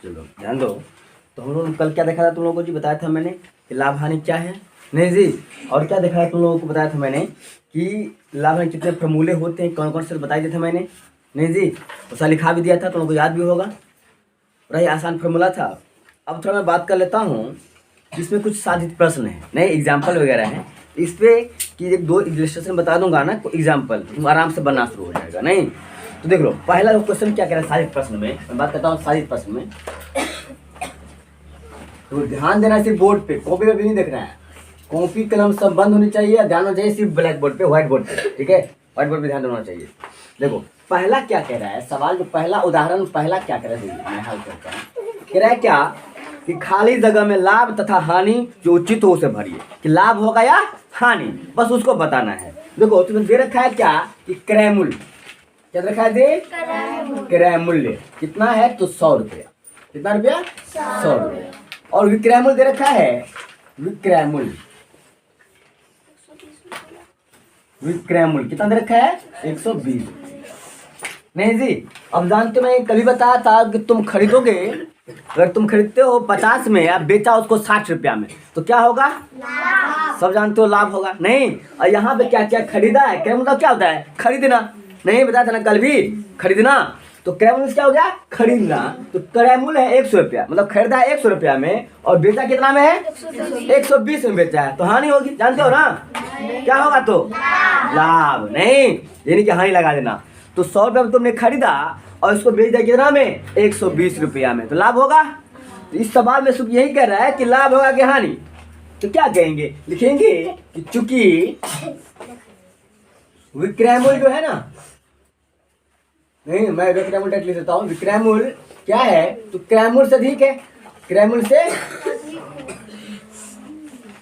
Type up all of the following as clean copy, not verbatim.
चलो ध्यान दो। तो हम लोग कल क्या देखा था तुम लोगों को जी, बताया था मैंने कि लाभ हानि क्या है, नहीं जी। और क्या देखा था तुम लोगों को, बताया था मैंने कि लाभ हानि कितने फॉर्मूले होते हैं, कौन कौन से बताए थे मैंने, नहीं जी। उसका लिखा भी दिया था, तुम लोगों को याद भी होगा। बड़ा ही आसान फॉर्मूला था। अब थोड़ा मैं बात कर लेता हूँ, इसमें कुछ साधित प्रश्न है, नए एग्जाम्पल वगैरह हैं इस पे, कि एक दो इलस्ट्रेशन बता दूंगा ना, एग्जाम्पल तुम आराम से बनना शुरू हो जाएगा। नहीं तो देख लो, पहला क्वेश्चन क्या कह रहा है साधित प्रश्न में, मैं बात करता हूँ साधित प्रश्न में। तो ध्यान देना सिर्फ बोर्ड पे, कॉपी पे भी नहीं देखना है। कॉपी कलम सब बंद होनी चाहिए, ध्यान होना चाहिए सिर्फ ब्लैक बोर्ड पे, व्हाइट बोर्ड पे, ठीक है। व्हाइट बोर्ड पे ध्यान होना चाहिए। देखो पहला क्या कह रहा है सवाल, जो पहला उदाहरण, पहला क्या कह रहा है, मैं हल करता हूँ। कह रहा है क्या कि खाली जगह में लाभ तथा हानि जो उचित हो उसे भरिए, कि लाभ होगा या हानि, बस उसको बताना है। देखो तुम्हें दे रखा है क्या कि क्रय मूल्य, क्या रखा है दे, क्रय मूल्य कितना है तो 100 रुपया, कितना रुपया 100 रुपया। और विक्रय मूल्य दे रखा है, विक्रय मूल्य, विक्रय मूल्य कितना दे रखा है 120। नहीं जी, अब जानते हो मैं कभी बताया था कि तुम खरीदोगे, अगर तुम खरीदते हो 50 में या बेचा उसको 60 रुपया में, तो क्या होगा, सब जानते हो लाभ होगा। नहीं, और यहाँ पे क्या क्या खरीदा है, क्रय मूल्य क्या होता है, खरीदना, नहीं बताया था ना कल भी, खरीदना। तो क्रय मूल्य क्या हो गया, खरीदना। तो क्रय मूल्य है 100 रुपया, मतलब खरीदा है 100 रुपया में और बेचा कितना में है 120 में बेचा है, तो हानि होगी, जानते हो ना, क्या होगा तो लाभ। नहीं यानी कि हानि लगा देना। तो 100 रुपया में तुमने खरीदा और इसको बेच दिया कितना में 120 रुपया में, तो लाभ होगा। तो इस सवाल में सिर्फ यही कह रहा है कि लाभ होगा कि हानि। तो क्या कहेंगे, लिखेंगे कि चूंकि विक्रय मूल्य जो है ना, नहीं मैं विक्रय मूल्य लिख देता हूँ, विक्रय मूल्य क्या है तो क्रय मूल्य से अधिक है, क्रय मूल्य से,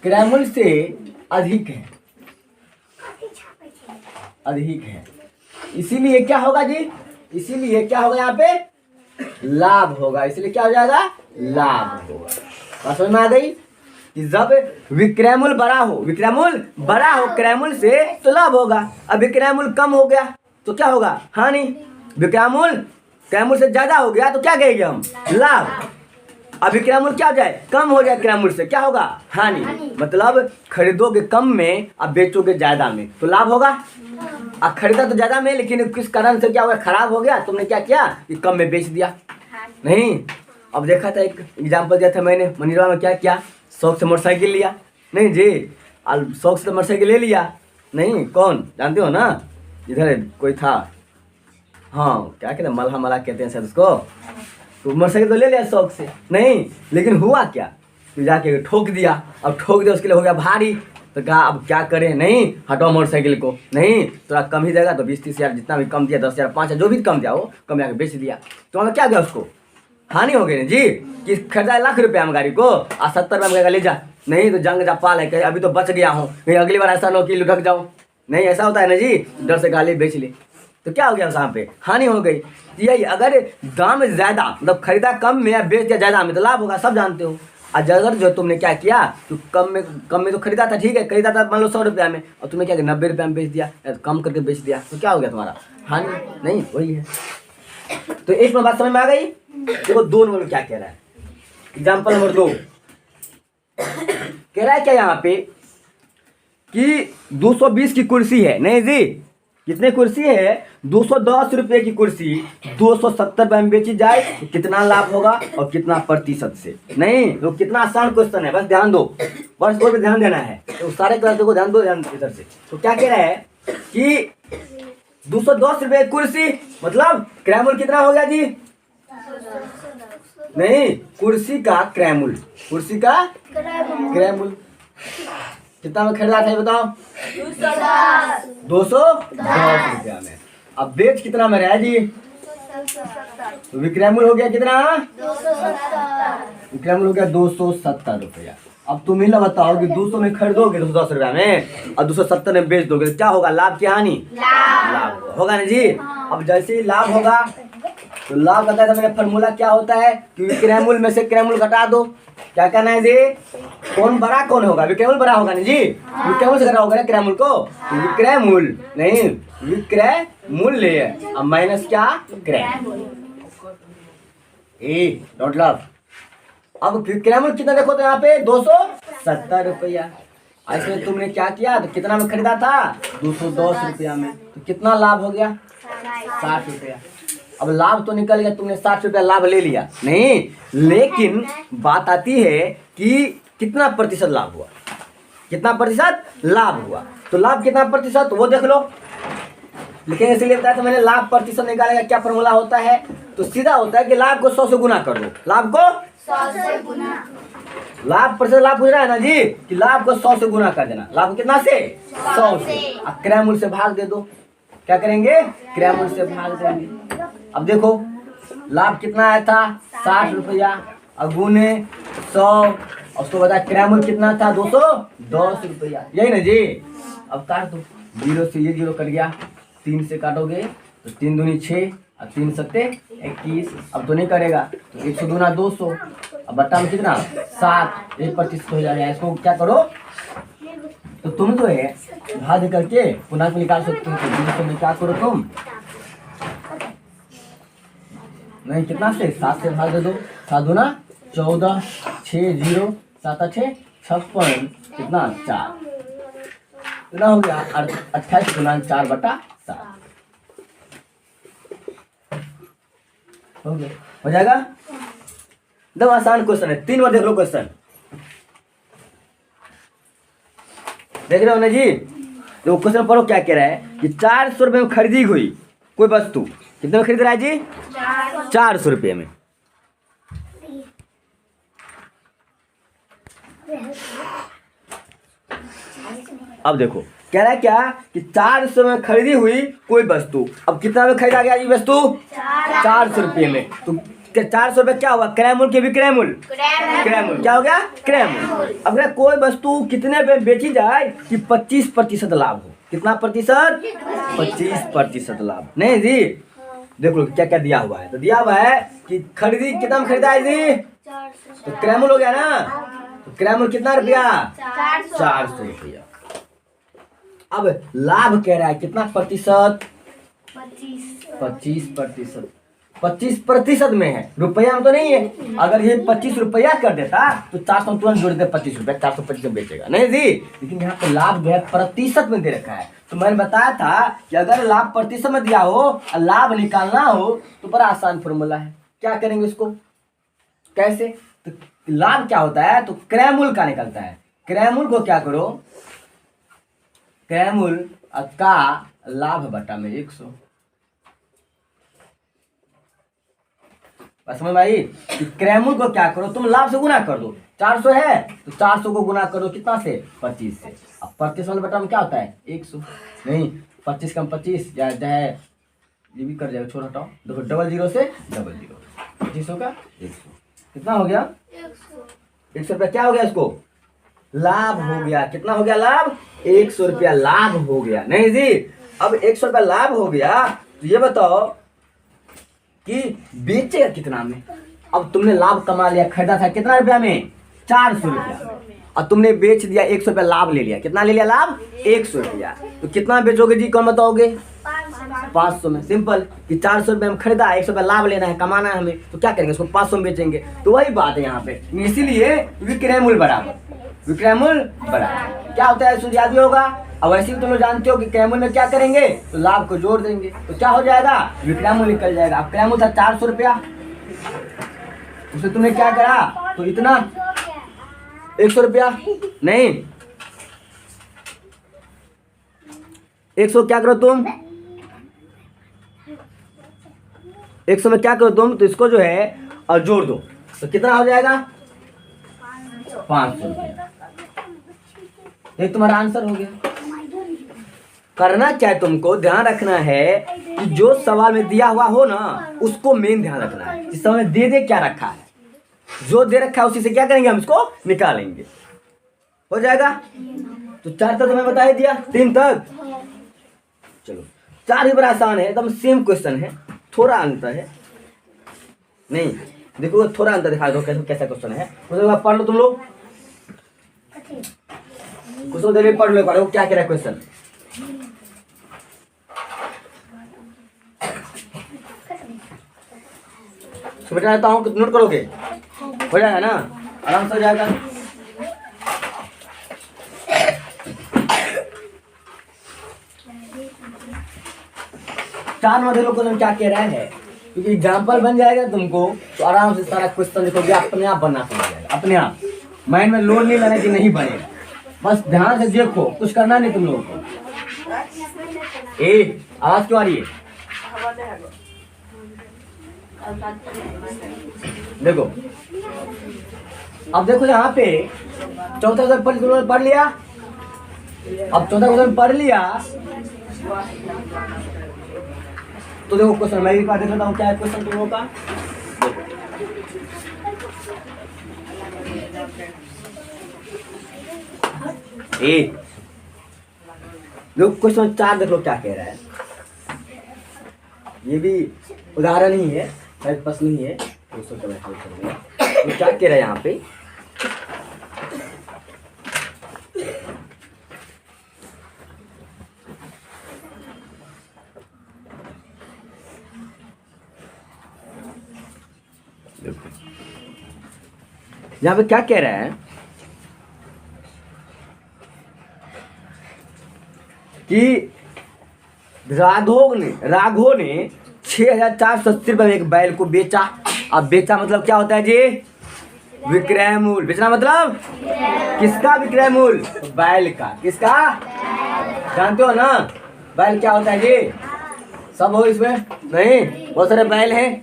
क्रय मूल्य से अधिक है, अधिक है, इसीलिए क्या होगा जी, इसीलिए क्या होगा यहाँ पे लाभ होगा, इसलिए क्या हो जाएगा लाभ होगा। बात समझ में आ गई कि जब विक्रय मूल्य बड़ा हो, विक्रय मूल्य बड़ा हो क्रय मूल्य से तो लाभ होगा। अब विक्रय मूल्य कम हो गया तो क्या होगा हानि, विक्रय मूल्य क्रय मूल्य से ज्यादा हो गया तो क्या कहेंगे हम लाभ। अब विक्रय मूल्य क्या हो जाए, कम हो जाए क्रय मूल्य से, क्या होगा हानि। मतलब खरीदोगे कम में अब बेचोगे ज्यादा में तो लाभ होगा। अब खरीदा तो ज्यादा में, लेकिन किस कारण से क्या हुआ, खराब हो गया, तुमने क्या किया कि कम में बेच दिया। नहीं, अब देखा था एक एग्जाम्पल दिया था मैंने, मनीरवा में क्या किया, शौक से मोटरसाइकिल लिया, नहीं जी, शौक से तो मोटरसाइकिल ले लिया, नहीं कौन जानते हो ना, इधर कोई था, हाँ क्या कहते हैं, मल्हा मला कहते हैं शायद उसको, तो मोटरसाइकिल तो ले लिया शौक से, नहीं लेकिन हुआ क्या, तो जाके ठोक दिया, अब ठोक दिया उसके लिए हो गया भारी, तो कहा अब क्या करें, नहीं हटाओ मोटरसाइकिल को, नहीं थोड़ा कम ही देगा, तो 20-30 हज़ार जितना भी कम दिया, 10,000 5,000 जो भी कम दिया वो कम जाकर बेच दिया, तो हमें क्या गया उसको हानि हो गई ना जी, कि खरीदा लाख रुपया में गाड़ी को और 70 रुपया में ले जा, नहीं तो जंग जा पाल है कहीं, अभी तो बच गया हूँ, कहीं अगली बार ऐसा नो कि लुढ़क जाओ, नहीं ऐसा होता है ना जी, डर से गाली बेच ले, तो क्या हो गया वहाँ पे हानि हो गई। यही अगर दाम ज़्यादा, मतलब खरीदा कम में या बेच दिया ज़्यादा में तो लाभ होगा, सब जानते हो। और अगर जो तुमने क्या किया तो कम में तो खरीदा था, ठीक है खरीदा था मान लो 100 रुपया में, और तुमने क्या किया 90 रुपया में बेच दिया या कम करके बेच दिया, तो क्या हो गया तुम्हारा हानि, नहीं वही है। तो एक बात समझ में आ गई। देखो 2 नंबर क्या कह रहा है, एग्जाम्पल नंबर 2 कह रहा है क्या यहाँ पे कि 220 की कुर्सी है, नहीं जी कितने कुर्सी है 210 रुपये की कुर्सी 270 रुपये में बेची जाए तो कितना लाभ होगा और कितना प्रतिशत से, नहीं तो कितना आसान क्वेश्चन है, बस ध्यान दो, बस पर ध्यान देना है, तो सारे क्लास को ध्यान दो, ध्यान इधर से। तो क्या कह रहा है कि 210 रुपये कुर्सी, मतलब क्रय मूल्य कितना हो गया जी, नहीं कुर्सी का क्रय मूल्य, कुर्सी का क्रय मूल्य कितना में खरीदा था बताओ 210 रुपया में, अब बेच कितना में रहा जी, तो विक्रय मूल्य हो गया कितना, विक्रय मूल्य हो गया 270 रुपया। अब तुम ही बताओ कि 200 में खरीदोगे 210 रुपया में और 270 में बेच दोगे तो क्या होगा, लाभ की हानि, लाभ होगा ना जी। अब जैसे ही लाभ होगा तो लाभ बताया था मैंने, फॉर्मूला क्या होता है कि विक्रय मूल्य में से क्रय मूल्य घटा दो, क्या कहना है जी, कौन बड़ा कौन होगा, विक्रय मूल्य बड़ा होगा ना जी, विक्रय मूल्य से घटा होगा ना क्रय मूल्य को, तो विक्रय मूल्य नहीं विक्रय मूल्य अब माइनस क्या क्रय, ए डॉट लव। अब क्रैमुल कितना देखो तो यहाँ पे 270 रुपया। ऐसे तुमने क्या किया तो कितना में खरीदा था 210 रुपया में, तो कितना लाभ हो गया 60 रुपया। अब लाभ तो निकल गया, तुमने 60 रुपया लाभ ले लिया नहीं, लेकिन बात आती है कि कितना प्रतिशत लाभ हुआ, कितना प्रतिशत लाभ हुआ। तो लाभ कितना प्रतिशत वो देख लो, लिखेंगे इसलिए बताया तो मैंने लाभ प्रतिशत निकालेगा क्या फॉर्मूला होता है, तो सीधा होता है कि लाभ को 100 से गुना कर दो, लाभ को 100 से गुना। लाभ प्रतिशत लाभ पूछ रहा है ना जी कि लाभ को 100 से गुना कर देना, लाभ कितना से 100 से। अब क्रयमूल्य से भाग दे दो, क्या करेंगे क्रयमूल्य से भाग देंगे। अब देखो लाभ कितना आया था 60 रुपया, अब गुने 100, उसको बता क्रयमूल्य कितना था 210 रुपया, यही ना जी। अब काट दो, 0 से ये 0 कट गया, 3 से काटोगे तो 3 दूनी 6 और 3 सत्ते 21। अब तो नहीं करेगा तो 100 दूना 200, अब बट्टा में कितना 7, 1% हो जाएगा। इसको क्या करो तो तुम जो है भाग करके पुनः निकाल सकते हो, तो 200 में क्या करो तुम नहीं कितना से 7 से भाग दे दो, 7 दूना 14, 6 0 7 6 56 कितना 4 कितना हो गया 28 गुना 4/7 हो गया, हो जाएगा। एकदम आसान क्वेश्चन है, 3 बार देख लो क्वेश्चन, देख रहे हो ना जी। तो क्वेश्चन पढ़ो क्या कह रहा है कि 400 रुपये में खरीदी हुई कोई वस्तु कितने में खरीद रहा है जी 400 रुपये में। अब देखो कह रहा है क्या कि 400 में खरीदी हुई कोई वस्तु, अब कितना में खरीदा गया ये वस्तु 400 रुपये में, तो 400 रुपये क्या हुआ क्रयमूल्य के विक्रयमूल्य, क्रयमूल्य क्या हो गया क्रयमूल्य। अब अगर कोई वस्तु कितने पे बेची जाए कि 25% लाभ हो, कितना प्रतिशत 25% लाभ। नहीं जी देख लो क्या क्या दिया हुआ है, तो दिया हुआ है कि खरीदी कितना में खरीदा है जी तो क्रयमूल्य हो गया ना, तो क्रयमूल्य कितना रुपया 400 रुपया। अब लाभ कह रहा है कितना प्रतिशत 25%, 25% में है, रुपया में तो नहीं है। अगर ये 25 रुपया कर देता तो 400 तुरंत जोड़ देते 25 रुपया, 425 में बेचेगा नहीं जी, लेकिन यहाँ पे लाभ जो है प्रतिशत में दे रखा है। तो मैंने बताया था कि अगर लाभ प्रतिशत में दिया हो और लाभ निकालना हो तो बड़ा आसान फॉर्मूला है, क्या करेंगे उसको कैसे, तो लाभ क्या होता है तो क्रयमूल्य का निकलता है, क्रयमूल्य को क्या करो क्रयमूल्य का लाभ बटा में 100, बस समझ में आई कि क्रयमूल्य को क्या करो तुम लाभ से गुना कर दो, 400 है तो 400 को गुना करो कितना से 25 से। अब प्रतिशत बटा में क्या होता है 100, नहीं 25 कम 25 या चाहे ये भी कर जाएगा, छोड़ हटाओ, देखो 00 से 00 25 का 100 कितना हो गया 100 रुपया, क्या हो गया इसको लाभ हो गया, कितना हो गया लाभ 100 रुपया लाभ हो गया। नहीं जी अब 100 रुपया लाभ हो गया, तो ये बताओ कि बेचेगा कितना में। अब तुमने लाभ कमा लिया, खरीदा था कितना रुपया में 400 रुपया, और तुमने बेच दिया 100 रुपया लाभ ले लिया, कितना ले लिया लाभ 100 रुपया, तो कितना बेचोगे जी कौन बताओगे 500 में। सिंपल कि 400 रुपये में खरीदा 100 रुपया लाभ लेना है कमाना है हमें, तो क्या करेंगे उसको 500 में बेचेंगे। तो वही बात है यहाँ पे, इसीलिए विक्रयमूल्य बराबर विक्रयमूल्य बराबर क्या होता है सूर्य याद भी होगा। अब वैसे भी तुम लोग जानते हो कि क्रयमूल्य में क्या करेंगे तो लाभ को जोड़ देंगे, तो क्या हो जाएगा विक्रयमूल्य निकल जाएगा। अब क्रयमूल्य था 400 रुपया, उसे तुमने क्या करा तो इतना 100 रुपया नहीं 100 क्या करो तुम 100 में क्या करो तुम तो इसको जो है और जोड़ दो तो कितना हो जाएगा 500 रुपया। ये तुम्हारा आंसर हो गया। करना क्या है तुमको ध्यान रखना है कि जो सवाल में दिया हुआ हो ना उसको मेन ध्यान रखना है। इस समय दे क्या रखा है, जो दे रखा है उसी से क्या करेंगे हम इसको निकालेंगे, हो जाएगा। तो 4 तक तुम्हें बता ही दिया, 3 तक चलो 4 भी बड़ा आसान है, एकदम सेम क्वेश्चन है, थोड़ा अंतर है नहीं देखो थोड़ा अंतर दिखा दो कैसा क्वेश्चन है, उसके पढ़ लो तुम लोग क्वेश्चन देर पढ़ लो पढ़ो क्या कह रहा है क्वेश्चन। इसको मिटा देता हूँ, नोट करोगे, हो जाएगा ना, आराम से हो जाएगा। चार नंबर देखो क्वेश्चन क्या कह रहा है, क्योंकि एग्जाम्पल बन जाएगा तुमको तो आराम से सारा क्वेश्चन देखोगे, अपने आप बनना पड़ जाएगा, अपने आप। माइंड में लोड नहीं लेना कि नहीं बनेगा, बस ध्यान से देखो, कुछ करना नहीं तुम लोगों को। आवाज क्यों आ रही है? देखो अब देखो यहाँ पे चौथा क्वेश्चन पढ़ लिया। अब चौथा क्वेश्चन पढ़ लिया तो देखो क्वेश्चन मैं भी देख लेता हूँ क्या है क्वेश्चन तुम लोगों का। देखो क्वेश्चन 4 देख लो क्या कह रहा है। ये भी उदाहरण ही है, शायद प्रश्न ही है, तो क्या कह रहा है यहाँ पे। यहाँ पे क्या कह रहा है कि राघव ने 6,480 रुपये में एक बैल को बेचा। अब बेचा मतलब क्या होता है जी? विक्रय मूल्य। बेचना मतलब किसका विक्रय मूल्य? बैल का। किसका? जानते हो ना बैल क्या होता है जी? सब हो इसमें नहीं, बहुत सारे बैल हैं,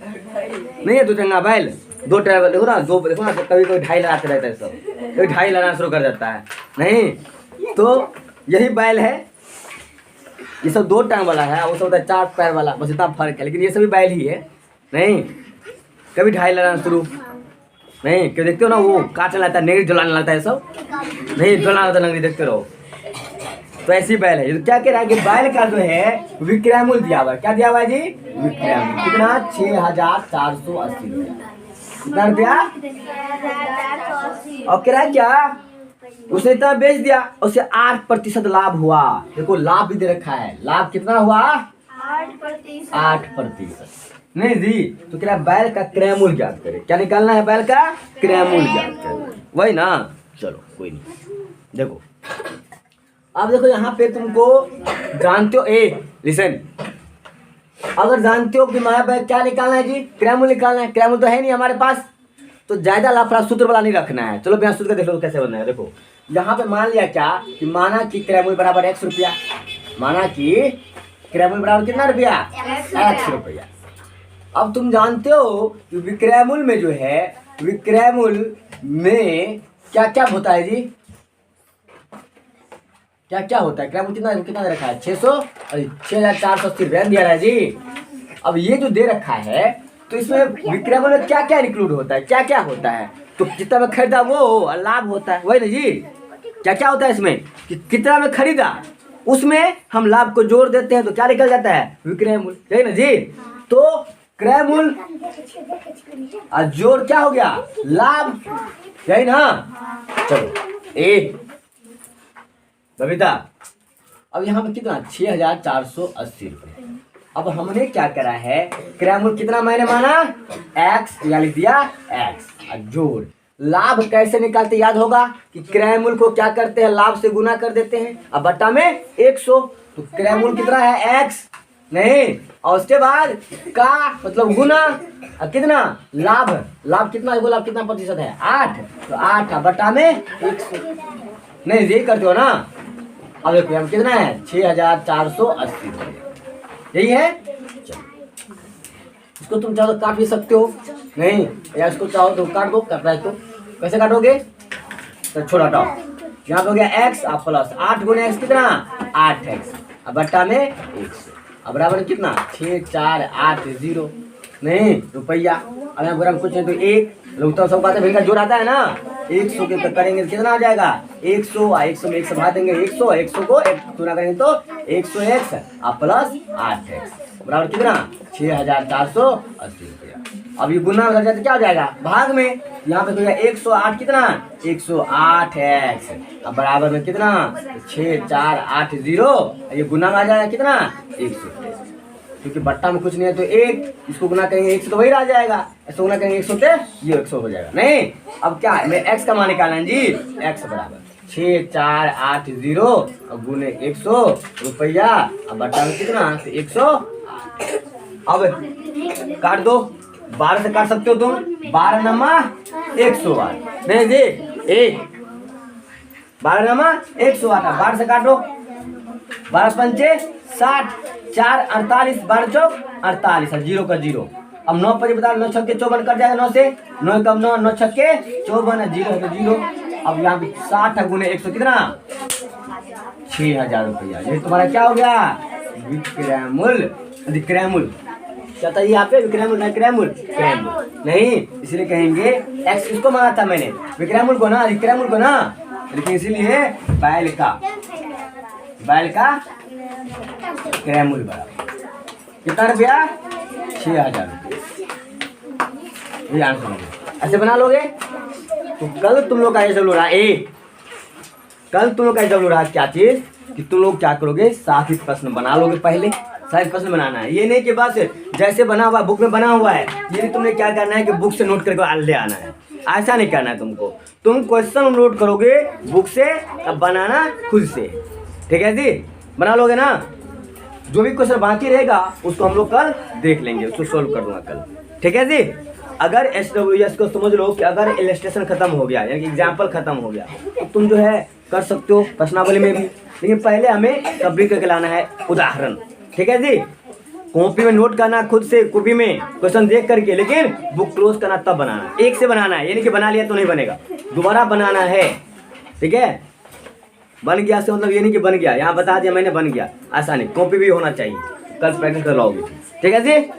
नहीं है दो टंगा बैल, दो ट्रैवल देखो ना, दो देखो ना, कभी कोई ढाई लगाते रहता है, सब कोई ढाई लगाना शुरू कर देता है, नहीं तो यही बैल है। ये सब 2 टांग वाला है, वो सब होता है 4 पैर वाला, बस इतना फर्क है, लेकिन ये सभी बैल ही है। नहीं कभी ढाई लगाना शुरू नहीं, क्यों देखते हो ना वो काटने लगता है, नेगरी जलाने लगता है, सब नहीं जलाना लगता नगरी, देखते रहो। तो ऐसी बैल है। तो क्या कह रहा है कि बैल का जो है विक्रय मूल्य दिया हुआ है। क्या दिया हुआ है जी? विक्रय मूल्य। कितना? 6,480 रुपया। कितना रुपया? और कह रहा है क्या उसने इतना बेच दिया, उससे 8% लाभ हुआ। देखो लाभ भी दे रखा है, लाभ कितना हुआ? 8%। नहीं जी, तो कह रहा है बैल का क्रय मूल्य ज्ञात करें। क्या निकालना है? बैल का क्रय मूल्य ज्ञात करें, वही ना। चलो कोई नहीं, देखो अब देखो यहाँ पे तुमको जानते हो, लिसन, अगर जानते हो कि हमारा क्या निकालना है जी? क्रय मूल्य निकालना है। क्रय मूल्य तो है नहीं हमारे पास, तो ज्यादा लाफड़ा सूत्र वाला नहीं रखना है। चलो बिना सूत्र का देख लो कैसे बनना है। देखो यहाँ पे मान लिया क्या कि माना कि क्रय मूल्य बराबर X रुपया, माना कि क्रय मूल्य बराबर कितना रुपया? X रुपया। अब तुम जानते हो कि विक्रय मूल्य में जो है, विक्रय मूल्य में क्या क्या होता है जी? क्या क्या होता है? क्रय मूल्य कितना कितना दे रखा है? 6,480 रुपया दिया रहा है जी। अब ये जो दे रखा है तो इसमें विक्रय मूल्य में क्या क्या इंक्लूड होता है? क्या क्या होता है? तो कितना में खरीदा वो लाभ होता है, वही ना जी। क्या क्या होता है इसमें कि कितना में खरीदा उसमें हम लाभ को जोड़ देते हैं तो क्या निकल जाता है? विक्रय मूल्य, यही ना जी। तो क्रय मूल्य और जोड़ क्या हो गया? लाभ, यही ना। चलो बबीता, अब यहाँ पे कितना? 6,480 रुपये। अब हमने क्या करा है? क्रय मूल्य कितना मैंने माना? X, या लिख दिया X। जोड़ लाभ कैसे निकालते याद होगा कि क्रय मूल्य को क्या करते हैं? लाभ से गुना कर देते हैं, अब बट्टा में 100। तो क्रय मूल्य कितना है? X नहीं, और उसके बाद का मतलब गुना कितना? लाभ। लाभ कितना है? लाभ कितना प्रतिशत है? 8। तो 8 बट्टा में 100। नहीं यही करते हो ना। अब देखो हम कितना है? 6,480 रुपये, यही है। इसको तुम चाहो तो काट भी सकते हो, नहीं या इसको चाहो तो काट दो। काटना है तो कैसे काटोगे? तो छोड़ा हटाओ, यहाँ पे हो गया X और प्लस 8 गुने X कितना? 8X, अब बट्टा में 100। अब बराबर कितना? 6,480 नहीं रुपया। अगर हम कुछ नहीं तो 1 लोग तो सब बातें भैया जोड़ आता है ना। 100 के तक करेंगे तो कितना आ जाएगा? 100 और 100 में 1 से भाग देंगे 100, 100 को 1 गुना करेंगे तो 100X और प्लस 8X बराबर कितना? 6,480 रुपया। अब ये गुना में लग जाए तो क्या हो जाएगा? भाग में। यहाँ पे तो 108 कितना? 108X अब बराबर में कितना? 6,480। ये गुना में आ जाएगा कितना? 100। क्योंकि बट्टा में कुछ नहीं है तो 1, इसको गुना करेंगे 1 से तो वही रह जाएगा, इसको गुना करेंगे 100 से, ये 100 हो जाएगा। नहीं, अब क्या है, मैं x का मान निकालना है जी। x बराबर 6480 और गुने 100 रुपया, अब बट्टा में कितना, 100। अब काट दो, 12 से काट सकते हो तुम, 12 नमा 108, नहीं जी 12 नमा 108, 12 से काटो, 12 पंचे 60, 4 48, 12 चौक 48, 0 का 0। अब 9 पचे बता, 9 छक्के 54 कट जाएगा 9 से, 9 कम 9, 9 छक्के 54, 0 है तो 0। अब यहाँ पे 60 गुने 100 कितना, 6000 रुपया। ये तुम्हारा क्या हो गया, विक्रयमूल्य। विक्रयमूल्य क्या था यहाँ पे, विक्रयमूल्य नहीं विक्रयमूल्य नहीं, इसलिए कहेंगे एक्स किसको माना था मैंने, विक्रयमूल्य को ना, विक्रयमूल्य को ना, लेकिन इसीलिए बैल का विक्रयमूल्य बराबर कितना रुपया, 6000 रुपया। ये आंसर होगा, ऐसे बना लोगे। तो कल तुम लोग का ये सब हो रहा है, कल तुम लोग का जब हो रहा है क्या चीज, कि तुम लोग क्या करोगे, साथ ही प्रश्न बना लोगे। पहले साथ प्रश्न बनाना है, ये नहीं कि बस जैसे बना हुआ बुक में बना हुआ है, ये नहीं तुमने क्या करना है कि बुक से नोट करके ले आना है, ऐसा नहीं करना है तुमको। तुम क्वेश्चन नोट करोगे बुक से, अब बनाना खुद से, ठीक है जी। बना लोगे ना, जो भी क्वेश्चन बाकी रहेगा उसको हम लोग कल देख लेंगे, उसको सोल्व कर दूंगा कल, ठीक है जी। अगर SWS को समझ लो कि अगर इलस्ट्रेशन खत्म हो गया, यानी कि एग्जाम्पल खत्म हो गया, तो तुम जो है कर सकते हो प्रश्नावली में भी, लेकिन पहले हमें कभी करके लाना है उदाहरण, ठीक है जी। कॉपी में नोट करना खुद से, कॉपी में क्वेश्चन देख करके, लेकिन बुक क्लोज करना तब बनाना, एक से बनाना है, यानी कि बना लिया तो नहीं बनेगा, दोबारा बनाना है, ठीक है। बन गया से मतलब ये नहीं कि बन गया, यहाँ बता दिया मैंने बन गया, ऐसा नहीं, कॉपी भी होना चाहिए, कल प्रैक्टिस कर लोगे, ठीक है जी।